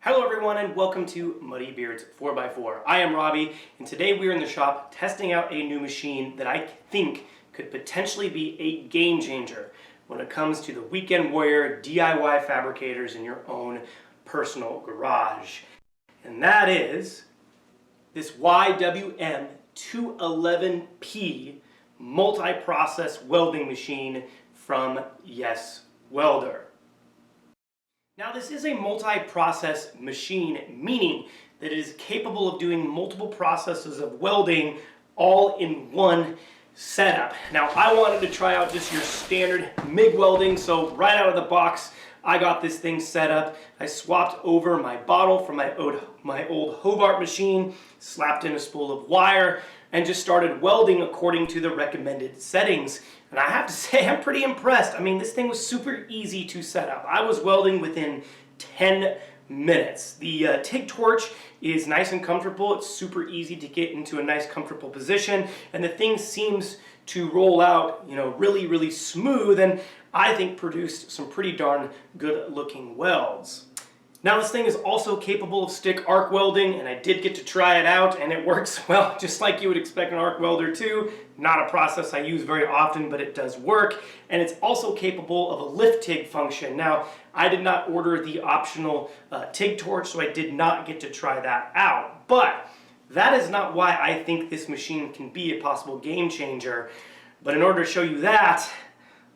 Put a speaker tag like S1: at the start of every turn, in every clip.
S1: Hello everyone and welcome to Muddy Beards 4x4. I am Robbie and today we are in the shop testing out a new machine that I think could potentially be a game changer when it comes to the weekend warrior DIY fabricators in your own personal garage. And that is this YWM-211P multi-process welding machine from Yes Welder. Now this is a multi-process machine, meaning that it is capable of doing multiple processes of welding all in one setup. Now I wanted to try out just your standard MIG welding, so right out of the box I got this thing set up. I swapped over my bottle from my old Hobart machine, slapped in a spool of wire, and just started welding according to the recommended settings. And I have to say, I'm pretty impressed. I mean, this thing was super easy to set up. I was welding within 10 minutes. The TIG torch is nice and comfortable. It's super easy to get into a nice comfortable position, and the thing seems to roll out, really smooth, and I think produced some pretty darn good looking welds. Now this thing is also capable of stick arc welding, and I did get to try it out, and it works, well, just like you would expect an arc welder to. Not a process I use very often, but it does work, and it's also capable of a lift TIG function. Now, I did not order the optional TIG torch, so I did not get to try that out, but that is not why I think this machine can be a possible game changer. But in order to show you that,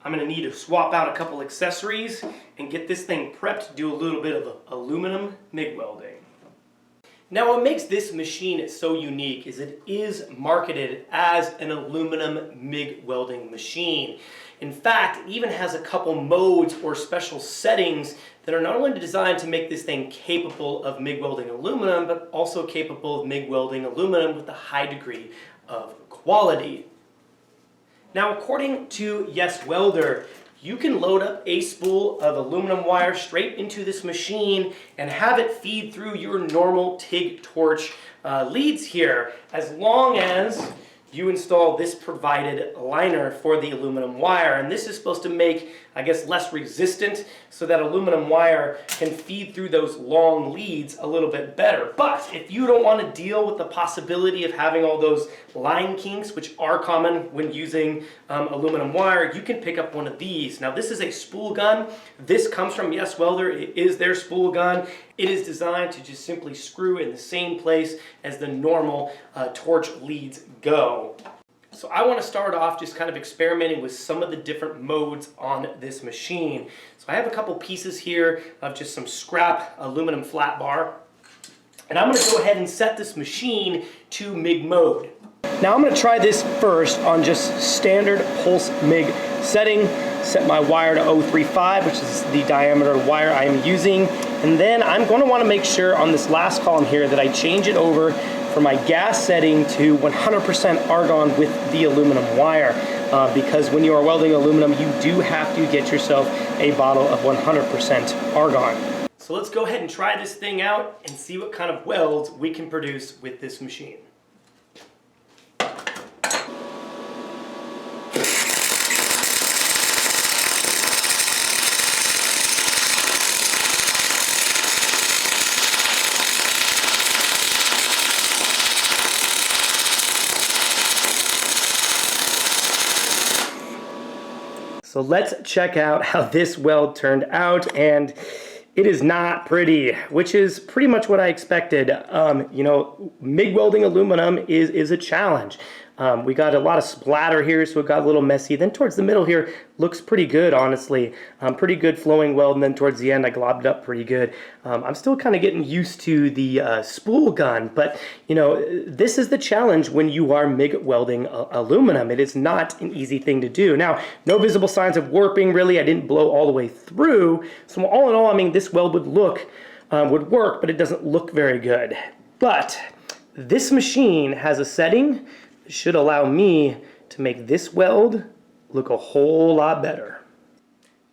S1: I'm going to need to swap out a couple accessories and get this thing prepped to do a little bit of aluminum MIG welding. Now what makes this machine so unique is it is marketed as an aluminum MIG welding machine. In fact, it even has a couple modes or special settings that are not only designed to make this thing capable of MIG welding aluminum, but also capable of MIG welding aluminum with a high degree of quality. Now, according to Yes Welder, you can load up a spool of aluminum wire straight into this machine and have it feed through your normal TIG torch leads here, as long as you install this provided liner for the aluminum wire. And this is supposed to make, I guess, less resistant so that aluminum wire can feed through those long leads a little bit better. But if you don't want to deal with the possibility of having all those line kinks, which are common when using aluminum wire, you can pick up one of these. Now this is a spool gun. This comes from Yes Welder. It is their spool gun. It is designed to just simply screw in the same place as the normal torch leads go. So I want to start off just kind of experimenting with some of the different modes on this machine. So I have a couple pieces here of just some scrap aluminum flat bar, and I'm going to go ahead and set this machine to MIG mode. Now I'm going to try this first on just standard pulse MIG setting. Set my wire to 035, which is the diameter of wire I am using, and then I'm going to want to make sure on this last column here that I change it over for my gas setting to 100% argon with the aluminum wire, because when you are welding aluminum, you do have to get yourself a bottle of 100% argon. So let's go ahead and try this thing out and see what kind of welds we can produce with this machine. So let's check out how this weld turned out, and it is not pretty, which is pretty much what I expected. MIG welding aluminum is a challenge. We got a lot of splatter here, so it got a little messy. Then towards the middle here, looks pretty good, honestly. Pretty good flowing weld, and then towards the end, I globbed it up pretty good. I'm still kind of getting used to the spool gun, but this is the challenge when you are MIG welding aluminum. It is not an easy thing to do. Now, no visible signs of warping, really. I didn't blow all the way through. So all in all, I mean, this weld would work, but it doesn't look very good. But this machine has a setting that should allow me to make this weld look a whole lot better.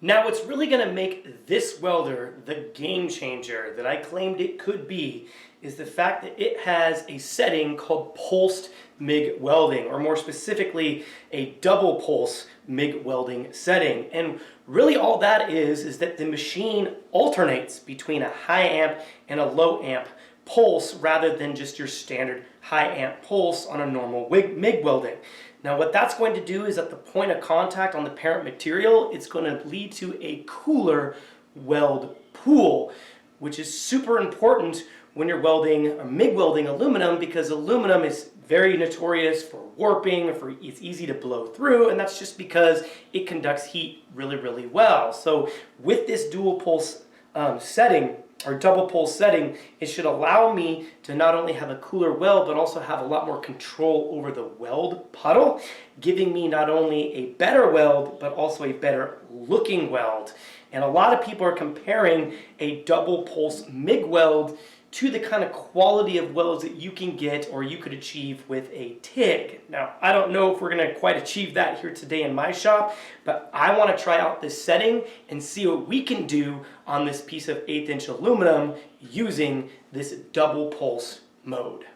S1: Now what's really going to make this welder the game changer that I claimed it could be is the fact that it has a setting called pulsed MIG welding, or more specifically a double pulse MIG welding setting. And really all that is that the machine alternates between a high amp and a low amp pulse rather than just your standard high amp pulse on a normal MIG welding. Now what that's going to do is at the point of contact on the parent material, it's going to lead to a cooler weld pool, which is super important when you're welding or MIG welding aluminum, because aluminum is very notorious for warping, it's easy to blow through, and that's just because it conducts heat really, really well. So with this dual pulse setting, or double pulse setting, it should allow me to not only have a cooler weld, but also have a lot more control over the weld puddle, giving me not only a better weld, but also a better looking weld. And a lot of people are comparing a double pulse MIG weld to the kind of quality of welds that you can get or you could achieve with a TIG. Now, I don't know if we're gonna quite achieve that here today in my shop, but I wanna try out this setting and see what we can do on this piece of 1/8 inch aluminum using this double pulse mode.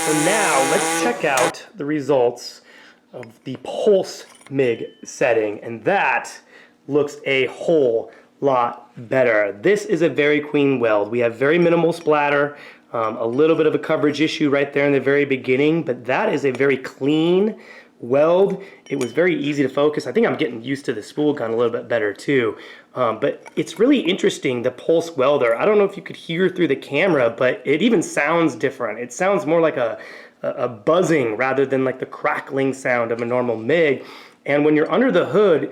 S1: So now let's check out the results of the pulse MIG setting, and that looks a whole lot better. This is a very clean weld. We have very minimal splatter, a little bit of a coverage issue right there in the very beginning, but that is a very clean weld. It was very easy to focus. I think I'm getting used to the spool gun a little bit better too. But it's really interesting, the pulse welder. I don't know if you could hear through the camera, but it even sounds different. It sounds more like a buzzing rather than like the crackling sound of a normal MIG. And when you're under the hood,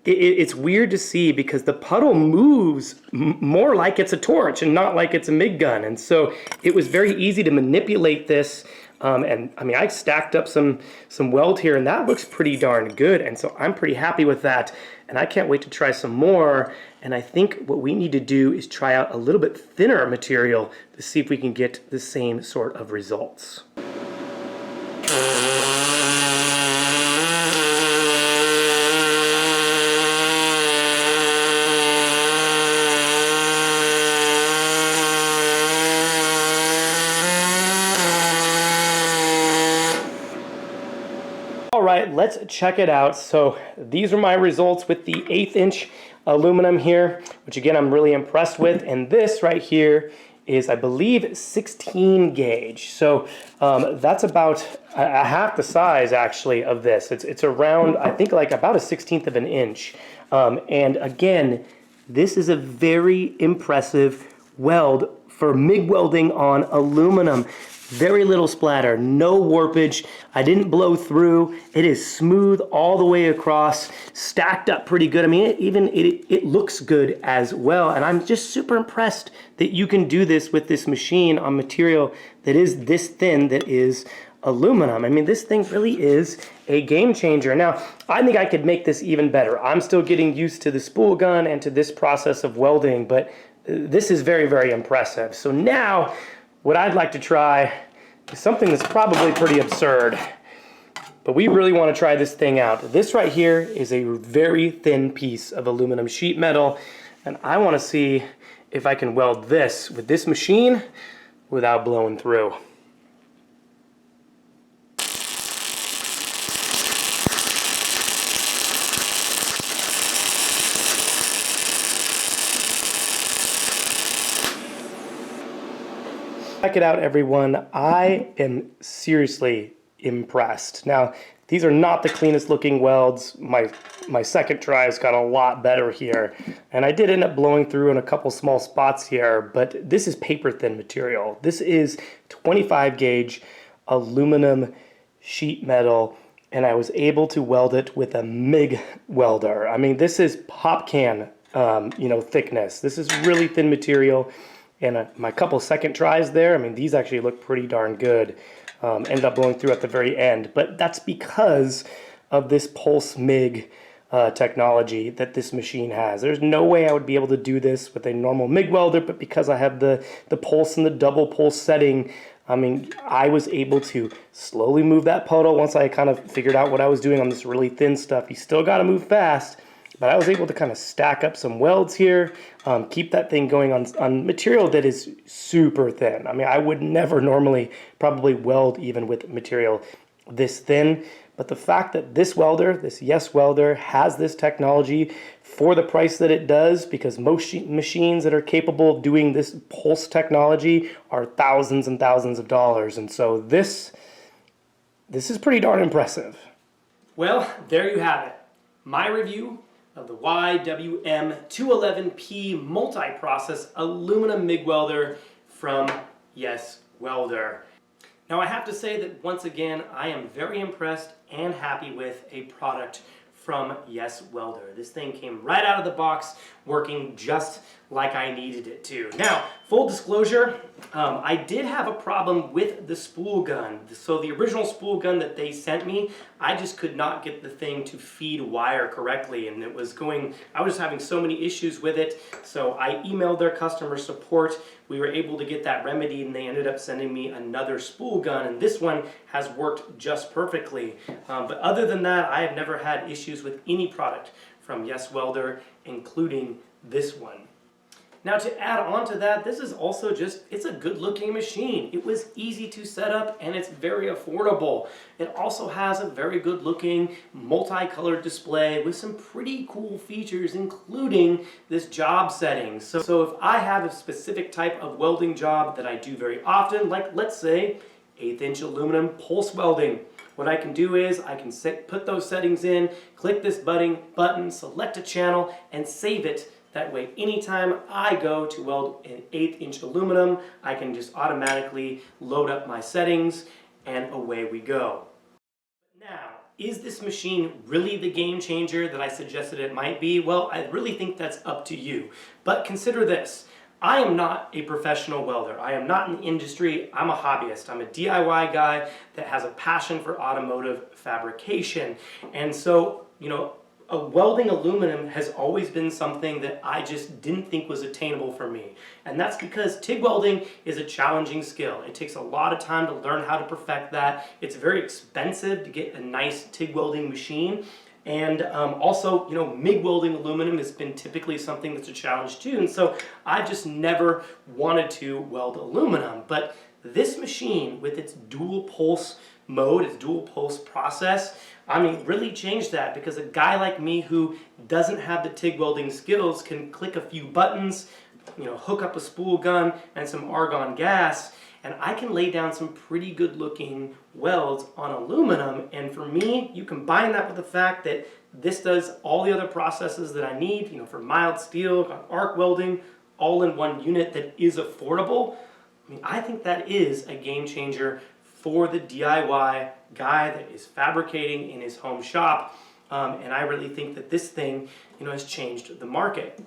S1: it's weird to see because the puddle moves more like it's a torch and not like it's a MIG gun. And so it was very easy to manipulate this. And I mean, I stacked up some weld here, and that looks pretty darn good. And so I'm pretty happy with that. And I can't wait to try some more. And I think what we need to do is try out a little bit thinner material to see if we can get the same sort of results. All right, let's check it out. So these are my results with the 1/8 inch aluminum here, which again, I'm really impressed with. And this right here is, I believe, 16 gauge. So that's about a half the size actually of this. It's around, I think, like about a 1/16 of an inch. And again, this is a very impressive weld for MIG welding on aluminum. Very little splatter, no warpage. I didn't blow through. It is smooth all the way across, stacked up pretty good. I mean, it looks good as well. And I'm just super impressed that you can do this with this machine on material that is this thin, that is aluminum. I mean, this thing really is a game changer. Now, I think I could make this even better. I'm still getting used to the spool gun and to this process of welding, but this is very, very impressive. So now, what I'd like to try is something that's probably pretty absurd, but we really want to try this thing out. This right here is a very thin piece of aluminum sheet metal, and I want to see if I can weld this with this machine without blowing through. Check it out, everyone. I am seriously impressed. Now, these are not the cleanest looking welds. My second try has got a lot better here. And I did end up blowing through in a couple small spots here, but this is paper thin material. This is 25 gauge aluminum sheet metal, and I was able to weld it with a MIG welder. I mean, this is pop can, thickness. This is really thin material. And my couple second tries there, I mean, these actually look pretty darn good. Ended up blowing through at the very end. But that's because of this pulse MIG technology that this machine has. There's no way I would be able to do this with a normal MIG welder, but because I have the pulse and the double pulse setting, I mean, I was able to slowly move that puddle once I kind of figured out what I was doing on this really thin stuff. You still got to move fast, but I was able to kind of stack up some welds here, keep that thing going on material that is super thin. I mean, I would never normally probably weld even with material this thin, but the fact that this welder, this Yes Welder, has this technology for the price that it does, because most machines that are capable of doing this pulse technology are thousands and thousands of dollars, and so this is pretty darn impressive. Well, there you have it. My review of the YWM-211P multi-process aluminum MIG welder from Yes Welder. Now I have to say that once again, I am very impressed and happy with a product from Yes Welder. This thing came right out of the box working just like I needed it to. Now, full disclosure, I did have a problem with the spool gun. So the original spool gun that they sent me, I just could not get the thing to feed wire correctly, and I was having so many issues with it. So I emailed their customer support. We were able to get that remedied, and they ended up sending me another spool gun, and this one has worked just perfectly. But other than that, I have never had issues with any product from Yes Welder, including this one. Now to add on to that, this is also it's a good looking machine. It was easy to set up and it's very affordable. It also has a very good looking multicolored display with some pretty cool features, including this job setting. So if I have a specific type of welding job that I do very often, like let's say 1/8" aluminum pulse welding, what I can do is I can put those settings in, click this button, select a channel, and save it. That way, anytime I go to weld an 1/8" aluminum, I can just automatically load up my settings, and away we go. Now, is this machine really the game changer that I suggested it might be? Well, I really think that's up to you. But consider this. I am not a professional welder. I am not in the industry. I'm a hobbyist. I'm a DIY guy that has a passion for automotive fabrication. And so, welding aluminum has always been something that I just didn't think was attainable for me. And that's because TIG welding is a challenging skill. It takes a lot of time to learn how to perfect that. It's very expensive to get a nice TIG welding machine. And also, MIG welding aluminum has been typically something that's a challenge too. And so I just never wanted to weld aluminum. But this machine with its dual pulse mode, its dual pulse process, really changed that, because a guy like me who doesn't have the TIG welding skills can click a few buttons, hook up a spool gun and some argon gas, and I can lay down some pretty good looking welds on aluminum. And for me, you combine that with the fact that this does all the other processes that I need, for mild steel, arc welding, all in one unit that is affordable. I think that is a game changer for the DIY guy that is fabricating in his home shop. And I really think that this thing, has changed the market.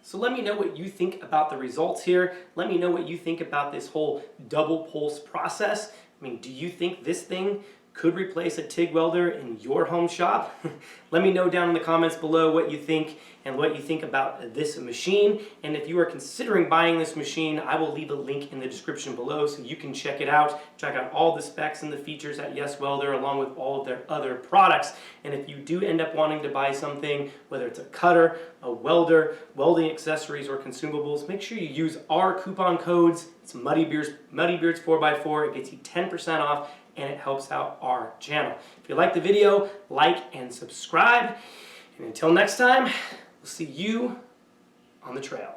S1: So let me know what you think about the results here. Let me know what you think about this whole double pulse process. Do you think this thing could replace a TIG welder in your home shop? Let me know down in the comments below what you think and what you think about this machine. And if you are considering buying this machine, I will leave a link in the description below so you can check it out. Check out all the specs and the features at Yes Welder along with all of their other products. And if you do end up wanting to buy something, whether it's a cutter, a welder, welding accessories, or consumables, make sure you use our coupon codes. It's Muddybeards 4x4. It gets you 10% off, and it helps out our channel. If you like the video, like and subscribe. And until next time, we'll see you on the trail.